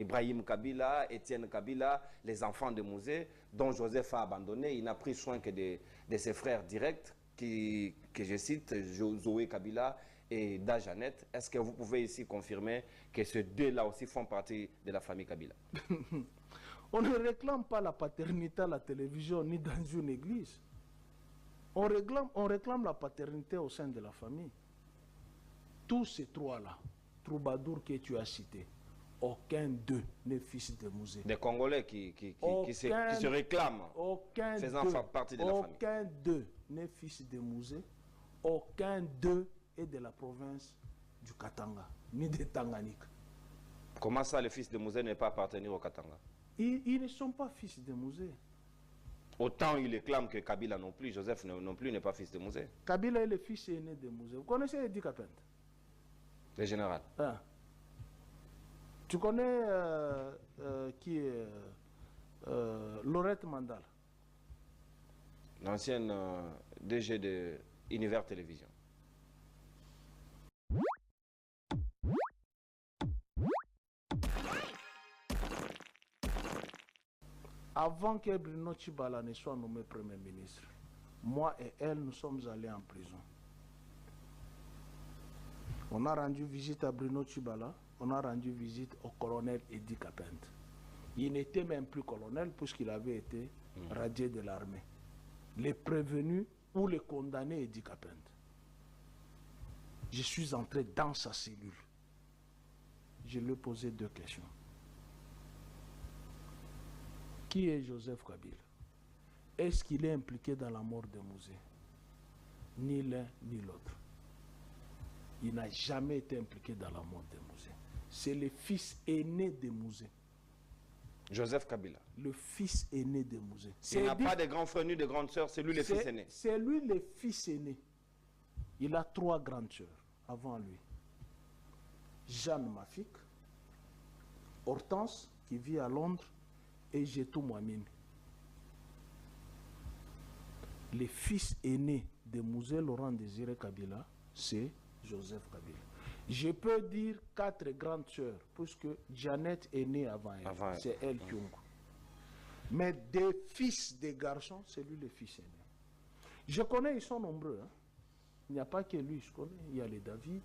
Ibrahim Kabila, Étienne Kabila, les enfants de Mouzé, dont Joseph a abandonné. Il n'a pris soin que de ses frères directs, que je cite, Zoé Kabila et Dajanet. Est-ce que vous pouvez ici confirmer que ces deux-là aussi font partie de la famille Kabila? On ne réclame pas la paternité à la télévision ni dans une église. On réclame la paternité au sein de la famille. Tous ces trois-là, troubadours que tu as cités, aucun d'eux n'est fils de Mouzé. Des Congolais qui se réclament, faisant partie de la famille. Aucun d'eux n'est fils de Mouzé. Aucun d'eux est de la province du Katanga, ni de Tanganyika. Comment ça, le fils de Mouzé n'est pas appartenir au Katanga? Ils ne sont pas fils de Mouzé. Autant il réclame que Kabila non plus, Joseph non plus n'est pas fils de Mouzé. Kabila est le fils aîné de Mouzé. Vous connaissez Edi Kapent? Le général. Hein? Tu connais qui est Laurette Mandal? L'ancienne DG de Univers Télévision. Avant que Bruno Tshibala ne soit nommé Premier ministre, moi et elle, nous sommes allés en prison. On a rendu visite à Bruno Tshibala, on a rendu visite au colonel Edi Kapent. Il n'était même plus colonel puisqu'il avait été radié de l'armée. Les prévenus ou les condamnés Edi Kapent. Je suis entré dans sa cellule. Je lui ai posé 2 questions. Qui est Joseph Kabila? Est-ce qu'il est impliqué dans la mort de Mouzé? Ni l'un ni l'autre. Il n'a jamais été impliqué dans la mort de Mouzé. C'est le fils aîné de Mouzé. Joseph Kabila. Le fils aîné de Mouzé. Il n'a pas de grands frères ni de grandes sœurs, c'est lui le fils aîné. C'est lui le fils aîné. Il a 3 grandes sœurs avant lui. Jeanne Mafik, Hortense qui vit à Londres, et Jetou Mouamine. Le fils aîné de Mouzé Laurent Désiré Kabila, c'est Joseph Kabila. Je peux dire 4 grandes sœurs, puisque Janet est née avant elle. C'est elle qui ont. Mais des fils, des garçons, c'est lui le fils aîné. Je connais, ils sont nombreux. Hein. Il n'y a pas que lui, je connais. Il y a les David,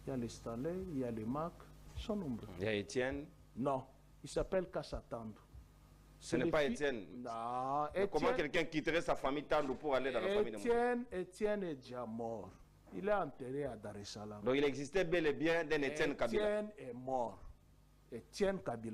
il y a les Stanley, il y a les Mac, ils sont nombreux. Il y a Étienne. Non, il s'appelle Kassatando. Ce n'est pas Étienne. Non, comment quelqu'un quitterait sa famille Tandou pour aller dans la famille de Mouzé? Étienne est déjà mort. Il est enterré à Dar es Salaam. Donc il existait bel et bien d'un Étienne Kabila. Étienne est mort. Étienne Kabila